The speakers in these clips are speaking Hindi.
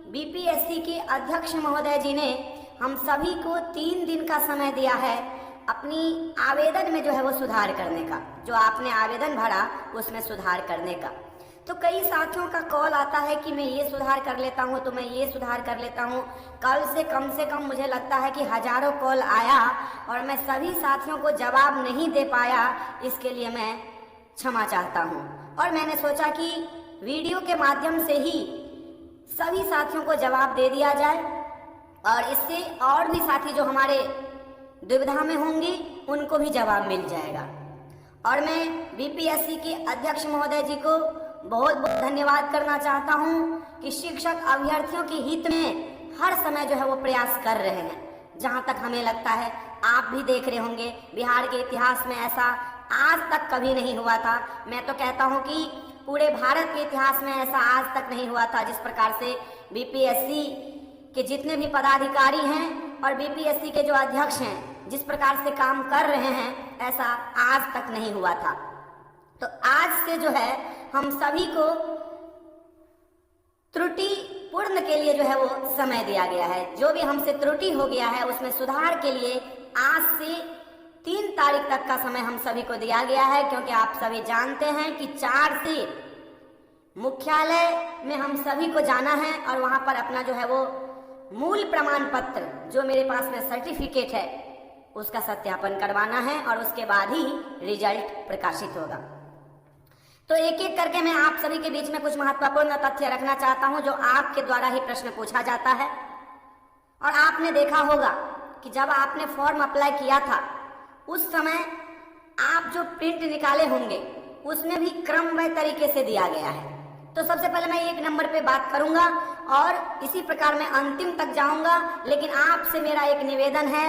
बीपीएससी के अध्यक्ष महोदय जी ने हम सभी को 3 दिन का समय दिया है अपनी आवेदन में जो है वो सुधार करने का, जो आपने आवेदन भरा उसमें सुधार करने का। तो कई साथियों का कॉल आता है कि मैं ये सुधार कर लेता हूँ, तो मैं ये सुधार कर लेता हूँ। कल से कम मुझे लगता है कि हजारों कॉल आया और मैं सभी साथियों को जवाब नहीं दे पाया, इसके लिए मैं क्षमा चाहता हूँ। और मैंने सोचा कि वीडियो के माध्यम से ही सभी साथियों को जवाब दे दिया जाए और इससे और भी साथी जो हमारे दुविधा में होंगे उनको भी जवाब मिल जाएगा। और मैं बीपीएससी के अध्यक्ष महोदय जी को बहुत बहुत धन्यवाद करना चाहता हूं कि शिक्षक अभ्यर्थियों के हित में हर समय जो है वो प्रयास कर रहे हैं। जहां तक हमें लगता है, आप भी देख रहे होंगे, बिहार के इतिहास में ऐसा आज तक कभी नहीं हुआ था। मैं तो कहता हूं कि पूरे भारत के इतिहास में ऐसा आज तक नहीं हुआ था। जिस प्रकार से बीपीएससी के जितने भी पदाधिकारी हैं और बीपीएससी के जो अध्यक्ष हैं जिस प्रकार से काम कर रहे हैं, ऐसा आज तक नहीं हुआ था। तो आज से जो है हम सभी को त्रुटि पूर्ण के लिए जो है वो समय दिया गया है। जो भी हमसे त्रुटि हो गया है उसमें सुधार के लिए आज से 3 तारीख तक का समय हम सभी को दिया गया है, क्योंकि आप सभी जानते हैं कि 4 से मुख्यालय में हम सभी को जाना है और वहां पर अपना जो है वो मूल प्रमाण पत्र, जो मेरे पास में सर्टिफिकेट है, उसका सत्यापन करवाना है और उसके बाद ही रिजल्ट प्रकाशित होगा। तो एक एक करके मैं आप सभी के बीच में कुछ महत्वपूर्ण तथ्य रखना चाहता हूं जो आपके द्वारा ही प्रश्न पूछा जाता है। और आपने देखा होगा कि जब आपने फॉर्म अप्लाई किया था उस समय आप जो प्रिंट निकाले होंगे उसमें भी क्रमबद्ध तरीके से दिया गया है। तो सबसे पहले मैं 1 नंबर पे बात करूंगा और इसी प्रकार मैं अंतिम तक जाऊंगा। लेकिन आपसे मेरा एक निवेदन है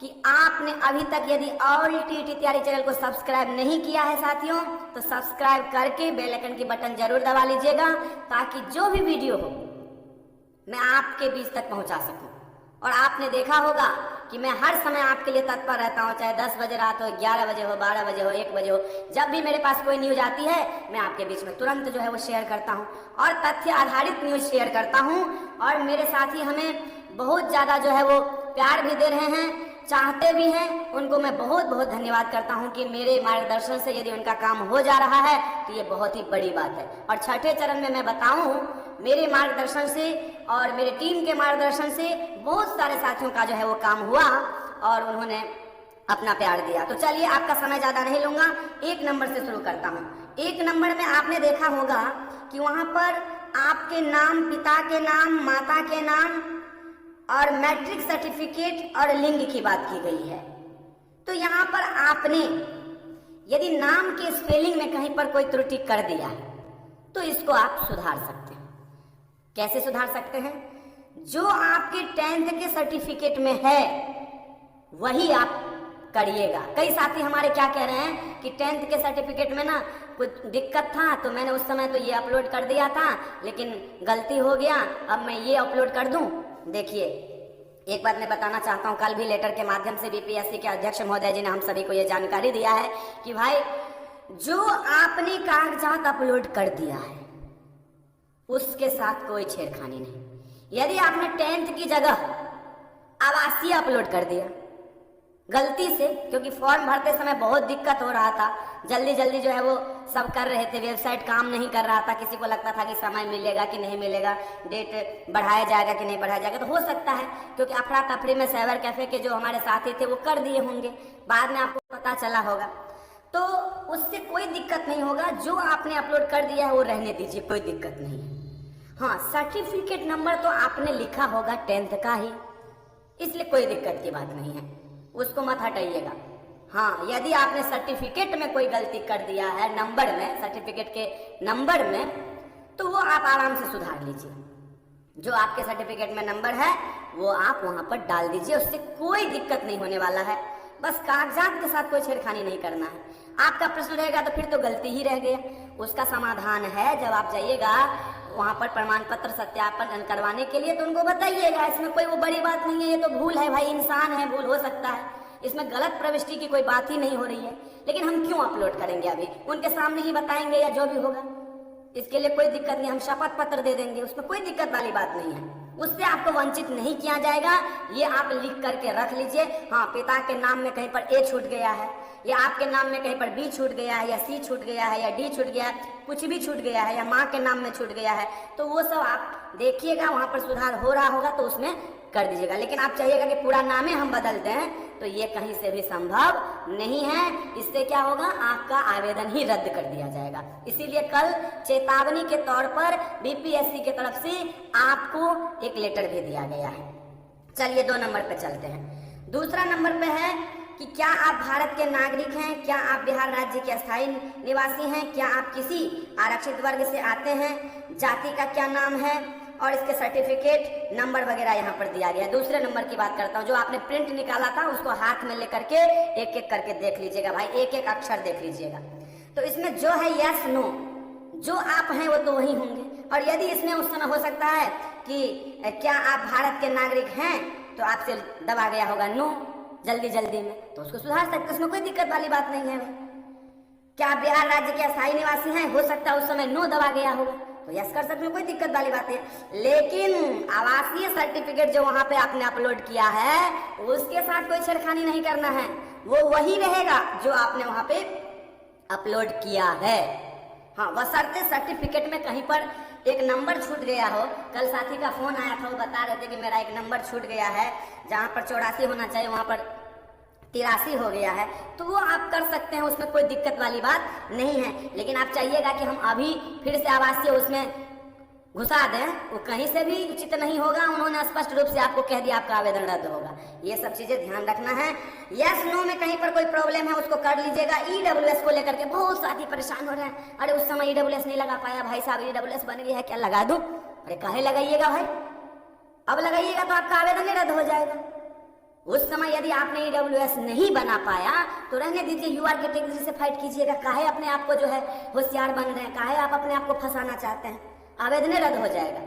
कि आपने अभी तक यदि ऑल टीटी तैयारी चैनल को सब्सक्राइब नहीं किया है साथियों, तो सब्सक्राइब करके बेल आइकन की बटन जरूर दबा लीजिएगा, ताकि जो भी वीडियो हो मैं आपके बीच तक पहुंचा सकूं। और आपने देखा होगा कि मैं हर समय आपके लिए तत्पर रहता हूं, चाहे 10 बजे रात हो, 11 बजे हो, 12 बजे हो, 1 बजे हो। जब भी मेरे पास कोई न्यूज आती है मैं आपके बीच में तुरंत जो है वो शेयर करता हूं और तथ्य आधारित न्यूज शेयर करता हूं। और मेरे साथी हमें बहुत ज्यादा जो है वो प्यार भी दे रहे हैं, चाहते भी हैं। उनको मैं बहुत बहुत धन्यवाद करता हूं कि मेरे मार्गदर्शन से यदि उनका काम हो जा रहा है तो ये बहुत ही बड़ी बात है। और छठे चरण में मैं बताऊं, मेरे मार्गदर्शन से और मेरे टीम के मार्गदर्शन से बहुत सारे साथियों का जो है वो काम हुआ और उन्होंने अपना प्यार दिया। तो चलिए आपका समय ज्यादा नहीं लूंगा, 1 नंबर से शुरू करता हूं। 1 नंबर में आपने देखा होगा कि वहां पर आपके नाम, पिता के नाम, माता के नाम और मैट्रिक सर्टिफिकेट और लिंग की बात की गई है। तो यहाँ पर आपने यदि नाम के स्पेलिंग में कहीं पर कोई त्रुटि कर दिया तो इसको आप सुधार सकते हैं। कैसे सुधार सकते हैं? जो आपके 10th के सर्टिफिकेट में है वही आप करिएगा। कई साथी हमारे क्या कह रहे हैं कि 10th के सर्टिफिकेट में ना कुछ दिक्कत था, तो मैंने उस समय तो ये अपलोड कर दिया था, लेकिन गलती हो गया, अब मैं ये अपलोड कर दूं। देखिए, एक बात मैं बताना चाहता हूं, कल भी लेटर के माध्यम से बीपीएससी के अध्यक्ष महोदय जी ने हम सभी को यह जानकारी दिया है कि भाई जो आपने कागजात अपलोड कर दिया है उसके साथ कोई छेड़खानी नहीं। यदि आपने 10th की जगह आवासीय अपलोड कर दिया गलती से, क्योंकि फॉर्म भरते समय बहुत दिक्कत हो रहा था, जल्दी जल्दी जो है वो सब कर रहे थे, वेबसाइट काम नहीं कर रहा था, किसी को लगता था कि समय मिलेगा कि नहीं मिलेगा, डेट बढ़ाया जाएगा कि नहीं बढ़ाया जाएगा। तो हो सकता है क्योंकि अफरा तफरी में साइबर कैफे के जो हमारे साथी थे वो कर दिए होंगे, बाद में आपको पता चला होगा, तो उससे कोई दिक्कत नहीं होगा। जो आपने अपलोड कर दिया है वो रहने दीजिए, कोई दिक्कत नहीं है। हाँ, सर्टिफिकेट नंबर तो आपने लिखा होगा 10th का ही, इसलिए कोई दिक्कत की बात नहीं है, उसको मत हटाइएगा। हाँ, यदि आपने सर्टिफिकेट में कोई गलती कर दिया है नंबर में, सर्टिफिकेट के नंबर में, तो वो आप आराम से सुधार लीजिए। जो आपके सर्टिफिकेट में नंबर है वो आप वहां पर डाल दीजिए, उससे कोई दिक्कत नहीं होने वाला है। बस कागजात के साथ कोई छेड़खानी नहीं करना है। आपका प्रश्न रहेगा तो फिर तो गलती ही रह गया, उसका समाधान है। जब आप जाइएगा वहां पर प्रमाण पत्र सत्यापन करवाने के लिए तो उनको बताइएगा, इसमें कोई वो बड़ी बात नहीं है, ये तो भूल है भाई, इंसान है, भूल हो सकता है, इसमें गलत प्रविष्टि की कोई बात ही नहीं हो रही है। लेकिन हम क्यों अपलोड करेंगे? अभी उनके सामने ही बताएंगे या जो भी होगा, इसके लिए कोई दिक्कत नहीं, हम शपथ पत्र दे देंगे, उसमें कोई दिक्कत वाली बात नहीं है। उससे आपको वंचित नहीं किया जाएगा, ये आप लिख करके रख लीजिए। हाँ, पिता के नाम में कहीं पर ए छूट गया है, या आपके नाम में कहीं पर बी छूट गया है, या सी छूट गया है, या डी छूट गया है, कुछ भी छूट गया है, या माँ के नाम में छूट गया है, तो वो सब आप देखिएगा, वहां पर सुधार हो रहा होगा तो उसमें कर दीजिएगा। लेकिन आप चाहिएगा कि पूरा नाम ही हम बदल दें, तो ये कहीं से भी संभव नहीं है। इससे क्या होगा, आपका आवेदन ही रद्द कर दिया जाएगा। इसीलिए कल चेतावनी के तौर पर बीपीएससी की तरफ से आपको एक लेटर भी दिया गया है। चलिए 2 नंबर पे चलते हैं। दूसरा नंबर पे है कि क्या आप भारत के नागरिक हैं, क्या आप बिहार राज्य के अस्थायी निवासी हैं, क्या आप किसी आरक्षित वर्ग से आते हैं, जाति का क्या नाम है, और इसके सर्टिफिकेट नंबर वगैरह यहाँ पर दिया गया है। दूसरे नंबर की बात करता हूँ, जो आपने प्रिंट निकाला था उसको हाथ में लेकर के एक एक करके देख लीजिएगा भाई, एक एक अक्षर देख लीजिएगा। तो इसमें जो है यस नो, जो आप हैं वो तो वही होंगे। और यदि इसमें उस समय हो सकता है कि क्या आप भारत के नागरिक हैं, तो आपसे दबा गया होगा नो जल्दी जल्दी में, तो उसको सुधार सकते, उसमें कोई दिक्कत वाली बात नहीं है। क्या आप बिहार राज्य के अस्थायी निवासी हैं, हो सकता है उस समय नो दबा गया होगा, तो यस कर सकते हैं, कोई दिक्कत वाली बात है। लेकिन आवासीय सर्टिफिकेट जो वहां पे आपने अपलोड किया है, उसके साथ कोई छेड़खानी नहीं करना है, वो वही रहेगा जो आपने वहां पे अपलोड किया है। हाँ, बशर्ते सर्टिफिकेट में कहीं पर एक नंबर छूट गया हो। कल साथी का फोन आया था, वो बता रहे थे कि मेरा एक नंबर छूट गया है, जहां पर 84 होना चाहिए वहां पर 83 हो गया है, तो वो आप कर सकते हैं, उसमें कोई दिक्कत वाली बात नहीं है। लेकिन आप चाहिएगा कि हम अभी फिर से आवासीय उसमें घुसा दें, वो कहीं से भी उचित नहीं होगा। उन्होंने स्पष्ट रूप से आपको कह दिया आपका आवेदन रद्द होगा। ये सब चीजें ध्यान रखना है। यस नो में कहीं पर कोई प्रॉब्लम है उसको कर लीजिएगा। ईडब्ल्यूएस को लेकर के बहुत साथी परेशान हो रहे हैं, अरे उस समय ईडब्ल्यूएस नहीं लगा पाया भाई साहब, ईडब्ल्यूएस बन गई है क्या, लगा दूं? अरे काहे लगाइएगा भाई, अब लगाइएगा तो आपका आवेदन ही रद्द हो जाएगा। उस समय यदि आपने ईडब्ल्यूएस नहीं बना पाया तो रहने दीजिए, यूआर कैटेगरी से फाइट कीजिएगा। काहे अपने आप को जो है होशियार बन रहे हैं, काहे आप अपने आप को फंसाना चाहते हैं, आवेदन रद्द हो जाएगा,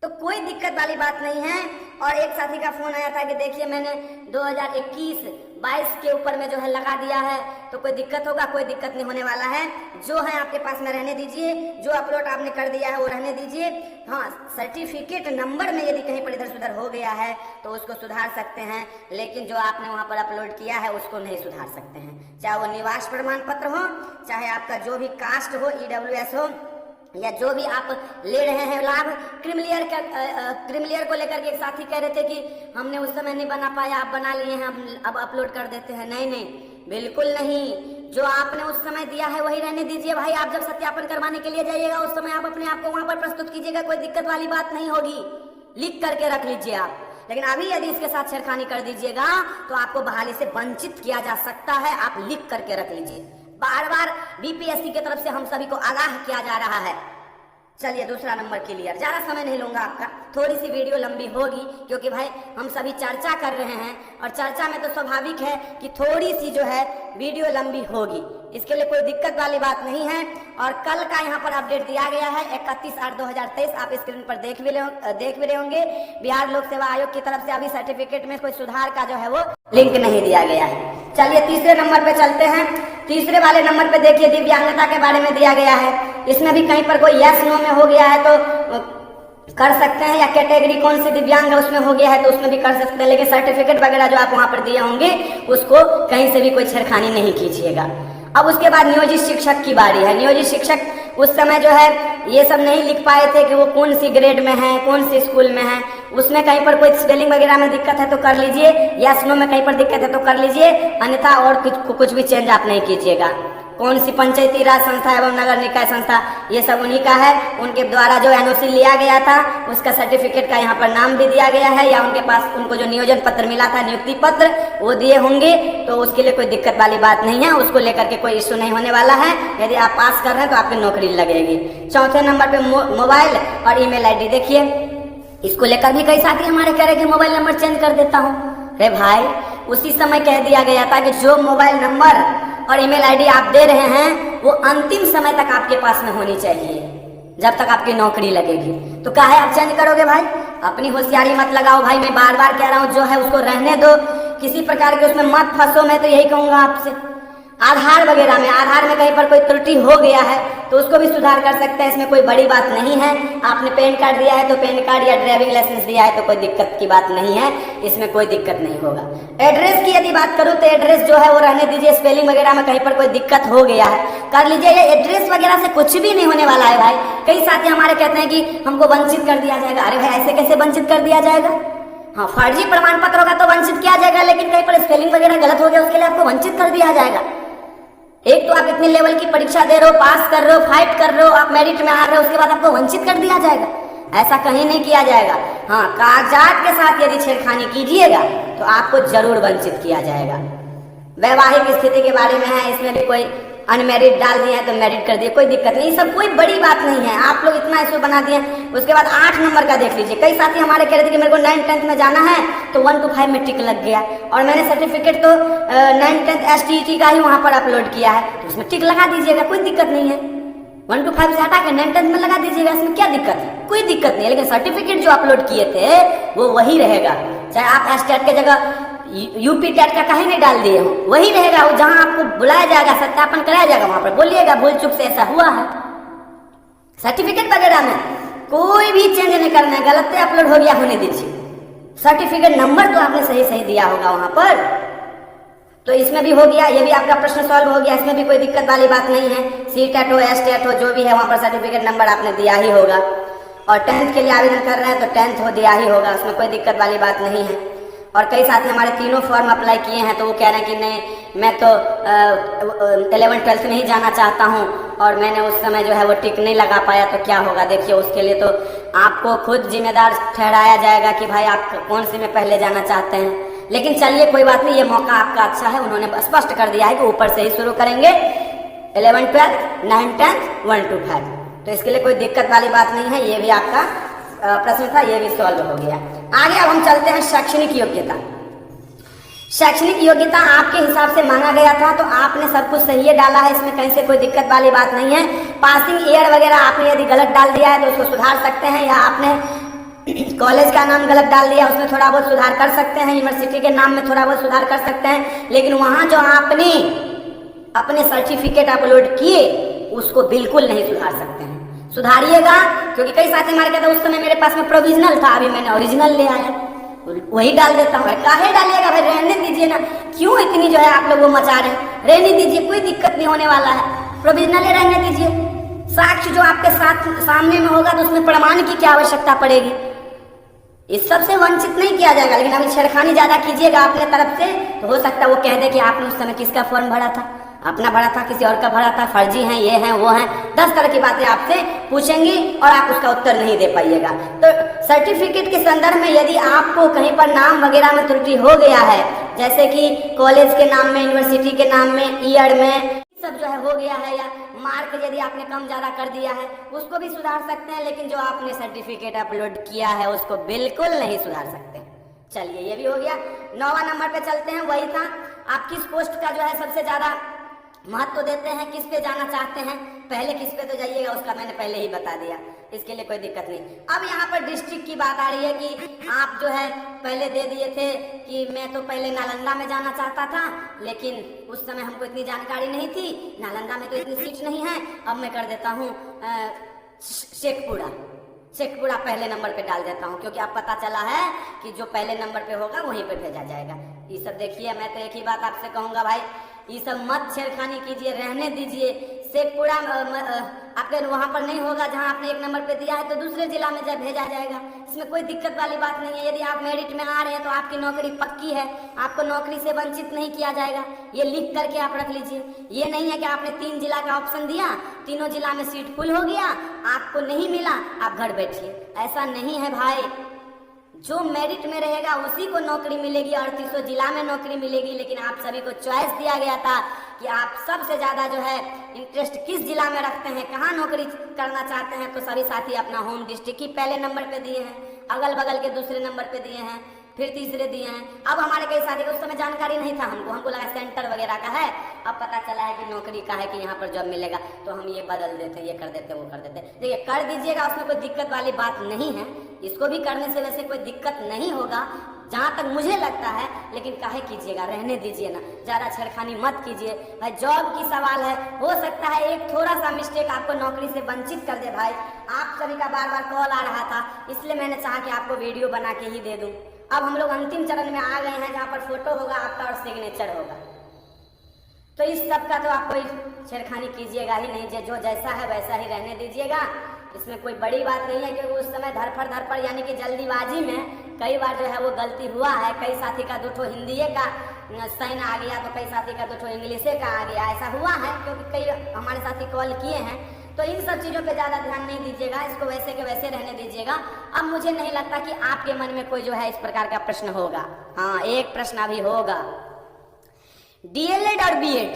तो कोई दिक्कत वाली बात नहीं है। और एक साथी का फोन आया था कि देखिए मैंने 2021-22 के ऊपर में जो है लगा दिया है, तो कोई दिक्कत होगा, कोई दिक्कत नहीं होने वाला है। जो है आपके पास में रहने दीजिए, जो अपलोड आपने कर दिया है वो रहने दीजिए। हाँ, सर्टिफिकेट नंबर में यदि कहीं पर इधर उधर हो गया है तो उसको सुधार सकते हैं, लेकिन जो आपने वहां पर अपलोड किया है उसको नहीं सुधार सकते हैं। चाहे वो निवास प्रमाण पत्र हो, चाहे आपका जो भी कास्ट हो, ईडब्ल्यूएस हो, या जो भी आप ले रहे हैं लाभ। क्रीमिलियर को लेकर के एक साथी कह रहे थे कि हमने उस समय नहीं बना पाया, आप बना लिए हैं, अब अपलोड कर देते हैं। नहीं नहीं, बिल्कुल नहीं, जो आपने उस समय दिया है वही रहने दीजिए भाई। आप जब सत्यापन करवाने के लिए जाइएगा उस समय आप अपने आप को वहां पर प्रस्तुत कीजिएगा, कोई दिक्कत वाली बात नहीं होगी, लिख करके रख लीजिए आप। लेकिन अभी यदि इसके साथ छेड़खानी कर दीजिएगा तो आपको बहाली से वंचित किया जा सकता है, आप लिख करके रख लीजिए। बार बार बीपीएससी की तरफ से हम सभी को आगाह किया जा रहा है। चलिए दूसरा नंबर क्लियर, ज्यादा समय नहीं लूंगा आपका, थोड़ी सी वीडियो लंबी होगी क्योंकि भाई हम सभी चर्चा कर रहे हैं और चर्चा में तो स्वाभाविक है कि थोड़ी सी जो है वीडियो लंबी होगी, इसके लिए कोई दिक्कत वाली बात नहीं है। और कल का यहाँ पर अपडेट दिया गया है 31/8/2023, आप स्क्रीन पर देख भी रहे होंगे। बिहार लोक सेवा आयोग की तरफ से अभी सर्टिफिकेट में कोई सुधार का जो है वो लिंक नहीं दिया गया है। चलिए तीसरे नंबर पे चलते हैं। तीसरे वाले नंबर पे देखिए दिव्यांगता के बारे में दिया गया है, इसमें भी कहीं पर कोई यस नो में हो गया है तो कर सकते हैं, या कैटेगरी कौन सी दिव्यांग है उसमें हो गया है तो उसमें भी कर सकते हैं। लेकिन सर्टिफिकेट वगैरह जो आप वहां पर दिए होंगे उसको कहीं से भी कोई छेड़खानी नहीं कीजिएगा। अब उसके बाद नियोजित शिक्षक की बारी है। नियोजित शिक्षक उस समय जो है ये सब नहीं लिख पाए थे कि वो कौन सी ग्रेड में है, कौन सी स्कूल में है, उसमें कहीं पर कोई स्पेलिंग वगैरह में दिक्कत है तो कर लीजिए, या स्नो में कहीं पर दिक्कत है तो कर लीजिए, अन्यथा और कुछ भी चेंज आप नहीं कीजिएगा। कौन सी पंचायती राज संस्था एवं नगर निकाय संस्था, ये सब उन्हीं का है, उनके द्वारा जो एनओसी लिया गया था उसका सर्टिफिकेट का यहाँ पर नाम भी दिया गया है, या उनके पास उनको जो नियोजन पत्र मिला था, नियुक्ति पत्र, वो दिए होंगे, तो उसके लिए कोई दिक्कत वाली बात नहीं है, उसको लेकर के कोई इश्यू नहीं होने वाला है। यदि आप पास कर रहे हैं तो आपकी नौकरी लगेगी। चौथे नंबर पे मोबाइल और ईमेल आईडी देखिए, इसको लेकर भी कई साथी हमारे कह रहे कि मोबाइल नंबर चेंज कर देता हूँ। अरे भाई, उसी समय कह दिया गया था कि जो मोबाइल नंबर और ईमेल आईडी आप दे रहे हैं वो अंतिम समय तक आपके पास में होनी चाहिए, जब तक आपकी नौकरी लगेगी। तो काहे आप चेंज करोगे भाई? अपनी होशियारी मत लगाओ भाई, मैं बार बार कह रहा हूँ, जो है उसको रहने दो, किसी प्रकार के उसमें मत फंसो। मैं तो यही कहूंगा आपसे, आधार वगैरह में, आधार में कहीं पर कोई त्रुटि हो गया है तो उसको भी सुधार कर सकते हैं, इसमें कोई बड़ी बात नहीं है। आपने पैन कार्ड दिया है तो पैन कार्ड या ड्राइविंग लाइसेंस दिया है तो कोई दिक्कत की बात नहीं है, इसमें कोई दिक्कत नहीं होगा। एड्रेस की यदि बात करूं तो एड्रेस जो है वो रहने दीजिए, स्पेलिंग वगैरह में कहीं पर कोई दिक्कत हो गया है कर लीजिए। ये एड्रेस वगैरह से कुछ भी नहीं होने वाला है भाई। कई साथी हमारे कहते हैं कि हमको वंचित कर दिया जाएगा। अरे भाई ऐसे कैसे वंचित कर दिया जाएगा? हाँ, फर्जी प्रमाण पत्र होगा तो वंचित किया जाएगा, लेकिन कहीं पर स्पेलिंग वगैरह गलत हो गया उसके लिए आपको वंचित कर दिया जाएगा। एक तो आप इतने लेवल की परीक्षा दे रहे हो, पास कर रहे हो, फाइट कर रहे हो, आप मेरिट में आ रहे हो, उसके बाद आपको वंचित कर दिया जाएगा? ऐसा कहीं नहीं किया जाएगा। हाँ, कागजात के साथ यदि छेड़खानी कीजिएगा तो आपको जरूर वंचित किया जाएगा। वैवाहिक स्थिति के बारे में है, इसमें भी कोई अनमेरिड डाल दिए हैं तो मैरिड कर दिए, कोई दिक्कत नहीं, सब कोई बड़ी बात नहीं है। आप लोग इतना इशू बना दिए। उसके बाद 8 नंबर का देख लीजिए। कई साथी हमारे कह रहे थे कि मेरे को 9th 10th में जाना है तो 1 to 5 में टिक लग गया और मैंने सर्टिफिकेट तो 9th 10th STET का ही वहां पर अपलोड किया है, तो उसमें टिक लगा दीजिएगा, कोई दिक्कत नहीं है। 1 to 5 से हटा के 9th 10th में लगा दीजिएगा, इसमें क्या दिक्कत है? कोई दिक्कत नहीं है। लेकिन सर्टिफिकेट जो अपलोड किए थे वो वही रहेगा, चाहे आप STET के जगह UP टेट का कहीं नहीं डाल दिए हो, वही रहेगा। वो जहां आपको बुलाया जाएगा, सत्यापन कराया जाएगा, वहां पर बोलिएगा भूल चूक से ऐसा हुआ है। सर्टिफिकेट वगैरह में कोई भी चेंज नहीं करना है, गलत से अपलोड हो गया होने दीजिए। सर्टिफिकेट नंबर तो आपने सही सही दिया होगा वहां पर, तो इसमें भी हो गया, ये भी आपका प्रश्न सॉल्व हो गया, इसमें भी कोई दिक्कत वाली बात नहीं है। CTET हो STET हो जो भी है वहां पर सर्टिफिकेट नंबर आपने दिया ही होगा। और 10th के लिए आवेदन कर रहे हैं तो 10th हो दिया ही होगा, उसमें कोई दिक्कत वाली बात नहीं है। और कई साथी हमारे तीनों फॉर्म अप्लाई किए हैं तो वो कह रहे हैं कि नहीं मैं तो 11th 12th में ही जाना चाहता हूं और मैंने उस समय जो है वो टिक नहीं लगा पाया, तो क्या होगा? देखिए उसके लिए तो आपको खुद जिम्मेदार ठहराया जाएगा कि भाई आप कौन सी में पहले जाना चाहते हैं। लेकिन चलिए कोई बात नहीं, ये मौका आपका अच्छा है, उन्होंने स्पष्ट कर दिया है कि ऊपर से ही शुरू करेंगे 11th 12th 9th 10th 1 to 5, तो इसके लिए कोई दिक्कत वाली बात नहीं है। ये भी आपका प्रश्न था, ये भी सॉल्व हो गया। आगे अब हम चलते हैं शैक्षणिक योग्यता। शैक्षणिक योग्यता आपके हिसाब से मांगा गया था तो आपने सब कुछ सही डाला है, इसमें कहीं से कोई दिक्कत वाली बात नहीं है। पासिंग ईयर वगैरह आपने यदि गलत डाल दिया है तो उसको सुधार सकते हैं, या आपने कॉलेज का नाम गलत डाल दिया उसमें थोड़ा बहुत सुधार कर सकते हैं, यूनिवर्सिटी के नाम में थोड़ा बहुत सुधार कर सकते हैं। लेकिन वहां जो आपने अपने सर्टिफिकेट अपलोड किए उसको बिल्कुल नहीं सुधार सकते हैं। सुधारिएगा, क्योंकि कई साथी हमारे कहते हैं उस समय मेरे पास में प्रोविजनल था, अभी मैंने ओरिजिनल ले आया, वही डाल देता हूँ। काहे डालिएगा भाई, रहने दीजिए ना, क्यों इतनी जो है आप लोग वो मचा रहे हैं? रहने दीजिए, कोई दिक्कत नहीं होने वाला है, प्रोविजनल रहने दीजिए। साक्ष्य जो आपके साथ सामने में होगा तो उसमें प्रमाण की क्या आवश्यकता पड़ेगी? इस सब से वंचित नहीं किया जाएगा। लेकिन अभी छेड़खानी ज्यादा कीजिएगा अपने तरफ से तो हो सकता है वो कह दे कि आपने उस समय किसका फॉर्म भरा था, अपना भरा था, किसी और का भरा था, फर्जी हैं, ये हैं, वो हैं, 10 तरह की बातें आपसे पूछेंगी और आप उसका उत्तर नहीं दे पाइएगा। तो सर्टिफिकेट के संदर्भ में यदि आपको कहीं पर नाम वगैरह में त्रुटि हो गया है, जैसे कि कॉलेज के नाम में, यूनिवर्सिटी के नाम में, ईयर में सब जो है हो गया है, या मार्क यदि आपने कम ज्यादा कर दिया है उसको भी सुधार सकते हैं, लेकिन जो आपने सर्टिफिकेट अपलोड किया है उसको बिल्कुल नहीं सुधार सकते। चलिए ये भी हो गया। 9वां नंबर पे चलते हैं। वही था, आप किस पोस्ट का जो है सबसे ज्यादा महत्व देते हैं, किस पे जाना चाहते हैं? पहले किस पे तो जाइएगा, उसका मैंने पहले ही बता दिया, इसके लिए कोई दिक्कत नहीं। अब यहाँ पर डिस्ट्रिक्ट की बात आ रही है कि आप जो है पहले दे दिए थे कि मैं तो पहले नालंदा में जाना चाहता था, लेकिन उस समय हमको इतनी जानकारी नहीं थी, नालंदा में तो इतनी सीट नहीं है, अब मैं कर देता हूँ शेखपुरा पहले नंबर पे डाल देता हूँ, क्योंकि अब पता चला है कि जो पहले नंबर पे होगा वहीं पे भेजा जाएगा। ये सब देखिए, मैं तो एक ही बात आपसे कहूँगा भाई, ये सब मत छेड़खानी कीजिए, रहने दीजिए। शेखपुरा आपके वहां पर नहीं होगा जहां आपने 1 नंबर पे दिया है तो दूसरे जिला में जब भेजा जाएगा, इसमें कोई दिक्कत वाली बात नहीं है। यदि आप मेरिट में आ रहे हैं तो आपकी नौकरी पक्की है, आपको नौकरी से वंचित नहीं किया जाएगा, ये लिख करके आप रख लीजिए। ये नहीं है कि आपने 3 जिला का ऑप्शन दिया, तीनों जिला में सीट फुल हो गया, आपको नहीं मिला, आप घर बैठिए, ऐसा नहीं है भाई। जो मेरिट में रहेगा उसी को नौकरी मिलेगी, 3800 जिला में नौकरी मिलेगी। लेकिन आप सभी को चॉइस दिया गया था कि आप सबसे ज्यादा जो है इंटरेस्ट किस जिला में रखते हैं, कहाँ नौकरी करना चाहते हैं, तो सभी साथी अपना होम डिस्ट्रिक्ट ही पहले नंबर पे दिए हैं, अगल बगल के दूसरे नंबर पे दिए हैं, फिर तीसरे दिए हैं। अब हमारे कई साथी को उस समय जानकारी नहीं था, हमको लगा सेंटर वगैरह का है, अब पता चला है कि नौकरी का है कि यहाँ पर जॉब मिलेगा, तो हम ये बदल देते, ये कर देते, वो कर देते। देखिए कर दीजिएगा, उसमें कोई दिक्कत वाली बात नहीं है, इसको भी करने से वैसे कोई दिक्कत नहीं होगा जहाँ तक मुझे लगता है, लेकिन काहे कीजिएगा, रहने दीजिए ना, ज़्यादा छेड़खानी मत कीजिए भाई। जॉब की सवाल है, हो सकता है एक थोड़ा सा मिस्टेक आपको नौकरी से वंचित कर दे भाई। आप सभी का बार बार कॉल आ रहा था, इसलिए मैंने चाहा कि आपको वीडियो बना के ही दे दूँ। अब हम लोग अंतिम चरण में आ गए हैं जहाँ पर फोटो होगा आपका और सिग्नेचर होगा, तो इस सब का तो आप कोई छेड़खानी कीजिएगा ही नहीं, जो जैसा है वैसा ही रहने दीजिएगा। इसमें कोई बड़ी बात नहीं है, क्योंकि उस समय धरफड़ यानी कि जल्दीबाजी में कई बार जो है वो गलती हुआ है। कई साथी का 2 ठो हिंदीए का साइन आ गया, तो कई साथी का 2 ठो इंग्लिशे का आ गया, ऐसा हुआ है क्योंकि कई हमारे साथी कॉल किए हैं। तो इन सब चीज़ों पे ज़्यादा ध्यान नहीं दीजिएगा, इसको वैसे के वैसे रहने दीजिएगा। अब मुझे नहीं लगता कि आपके मन में कोई जो है इस प्रकार का प्रश्न होगा। हाँ, एक प्रश्न अभी होगा, डीएलएड और बीएड,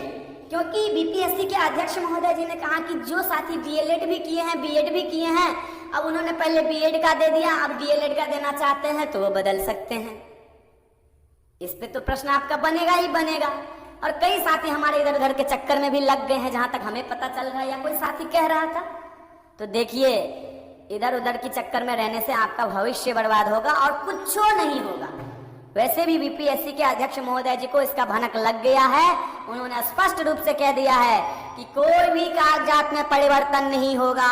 क्योंकि बीपीएससी के अध्यक्ष महोदय जी ने कहा कि जो साथी डीएलएड भी किए हैं, बीएड भी किए हैं, अब उन्होंने पहले बीएड का दे दिया, अब डीएलएड का देना चाहते हैं तो वो बदल सकते हैं। इस पे तो प्रश्न आपका बनेगा ही बनेगा। और कई साथी हमारे इधर उधर के चक्कर में भी लग गए हैं, जहां तक हमें पता चल रहा है, या कोई साथी कह रहा था। तो देखिए, इधर उधर के चक्कर में रहने से आपका भविष्य बर्बाद होगा और कुछ नहीं होगा। वैसे भी बीपीएससी के अध्यक्ष महोदय जी को इसका भनक लग गया है। उन्होंने स्पष्ट रूप से कह दिया है कि कोई भी कागजात में परिवर्तन नहीं होगा।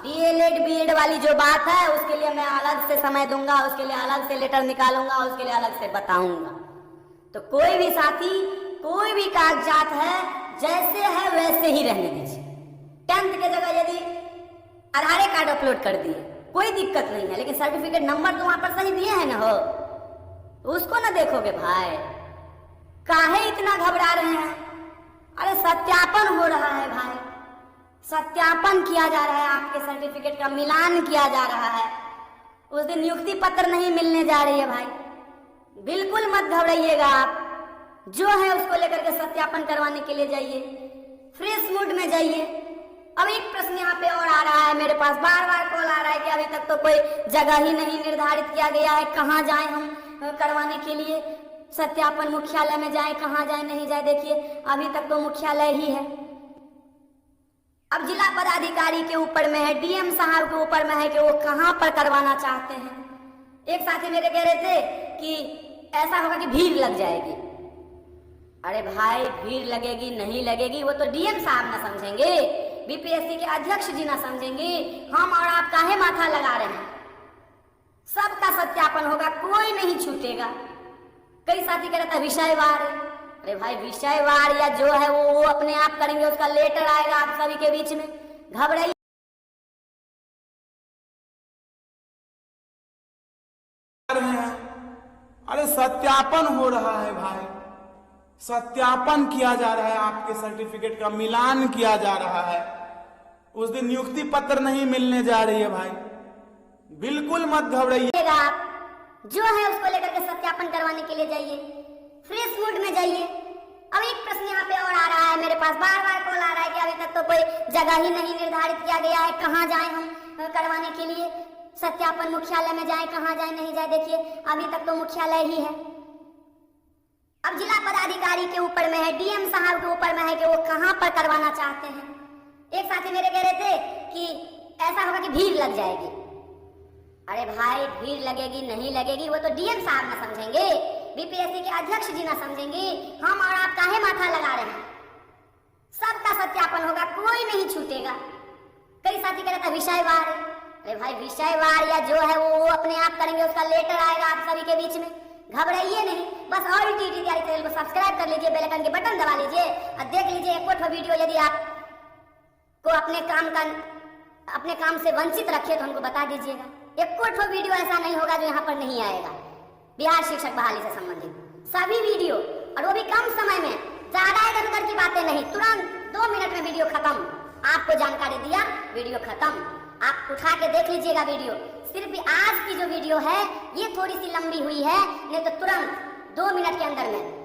डीएलएड बीएड वाली जो बात है उसके लिए मैं अलग से समय दूंगा, उसके लिए अलग से लेटर निकालूंगा, उसके लिए अलग से बताऊंगा। तो कोई भी साथी, कोई भी कागजात है जैसे है वैसे ही रहने दीजिए। 10th के जगह यदि आधार कार्ड अपलोड कर दिए कोई दिक्कत नहीं है, लेकिन सर्टिफिकेट नंबर तो वहां पर सही दिए हैं ना, हो उसको ना देखोगे भाई, काहे इतना घबरा रहे हैं? अरे सत्यापन हो रहा है भाई, सत्यापन किया जा रहा है, आपके सर्टिफिकेट का मिलान किया जा रहा है। उस दिन नियुक्ति पत्र नहीं मिलने जा रही है भाई, बिल्कुल मत घबराइएगा। आप जो है उसको लेकर के सत्यापन करवाने के लिए जाइए, फ्रेश मूड में जाइए। अब एक प्रश्न यहाँ पे और आ रहा है, मेरे पास बार बार कॉल आ रहा है कि अभी तक तो कोई जगह ही नहीं निर्धारित किया गया है, कहाँ जाए हम करवाने के लिए सत्यापन, मुख्यालय में जाए, कहाँ जाए, नहीं जाए। देखिए, अभी तक तो मुख्यालय ही है। अब जिला पदाधिकारी के ऊपर में है, डीएम साहब के ऊपर में है कि वो कहाँ पर करवाना चाहते हैं। एक साथी मेरे कह रहे थे कि ऐसा होगा कि भीड़ लग जाएगी। अरे भाई, भीड़ लगेगी नहीं लगेगी वो तो डीएम साहब ना समझेंगे, बीपीएससी के अध्यक्ष जी ना समझेंगे, हम और आप काहे माथा लगा रहे हैं। सबका सत्यापन होगा, कोई नहीं छूटेगा। कई साथी कह रहे थे विषयवार, अरे भाई विषयवार या जो है वो अपने आप करेंगे, उसका लेटर आएगा आप सभी के बीच में, घबराइए। अरे सत्यापन हो रहा है भाई, सत्यापन किया जा रहा है, आपके सर्टिफिकेट का मिलान किया जा रहा है। उस दिन नियुक्ति पत्र नहीं मिलने जा रही है भाई, बिल्कुल मत घबराइएगा। आप जो है उसको लेकर के सत्यापन करवाने के लिए जाइए, फ्रेश मूड में जाइए। अब एक प्रश्न यहाँ पे और आ रहा है, मेरे पास बार बार कॉल आ रहा है कि अभी तक तो कोई जगह ही नहीं निर्धारित किया गया है, कहाँ जाए हम करवाने के लिए सत्यापन, मुख्यालय में जाए, कहाँ जाए, नहीं जाए। देखिए, अभी तक तो मुख्यालय ही है। अब जिला पदाधिकारी के ऊपर में है, डीएम साहब के ऊपर में है कि वो कहाँ पर करवाना चाहते हैं। एक साथी मेरे कह रहे थे कि ऐसा होगा कि भीड़ लग जाएगी। अरे भाई, भीड़ लगेगी नहीं लगेगी वो तो डीएम साहब ना समझेंगे, बीपीएससी के अध्यक्ष जी ना समझेंगे, हम और आप काहे माथा लगा रहे हैं। सबका सत्यापन होगा, कोई नहीं छूटेगा। कई साथी कह रहे थे विषयवार, अरे भाई विषयवार या जो है वो अपने आप करेंगे, उसका लेटर आएगा आप सभी के बीच में, घबराइए नहीं। बस और टीटी तैयारी चैनल को सब्सक्राइब कर लीजिए, बेल आइकन के बटन दबा लीजिए और देख लीजिए एक वीडियो। यदि आप को अपने काम से वंचित रखे तो हमको बता दीजिएगा। एक वीडियो ऐसा नहीं होगा जो यहाँ पर नहीं आएगा। बिहार शिक्षक बहाली से संबंधित सभी वीडियो, और वो भी कम समय में, ज्यादा इधर उधर की बातें नहीं, तुरंत 2 मिनट में वीडियो खत्म। आपको जानकारी दिया, वीडियो खत्म। आप उठा के देख लीजिएगा वीडियो। सिर्फ आज की जो वीडियो है ये थोड़ी सी लंबी हुई है, नहीं तो तुरंत 2 मिनट के अंदर में।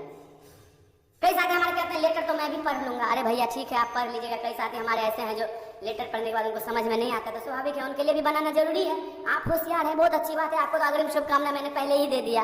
कई साथी हमारे कहते हैं लेटर तो मैं भी पढ़ लूंगा। अरे भैया ठीक है, आप पढ़ लीजिएगा। कई साथी हमारे ऐसे हैं जो लेटर पढ़ने के बाद उनको समझ में नहीं आता, तो स्वाभाविक है उनके लिए भी बनाना जरूरी है। आप होशियार हैं, बहुत अच्छी बात है। आपको तो अग्रिम शुभकामना मैंने पहले ही दे दिया।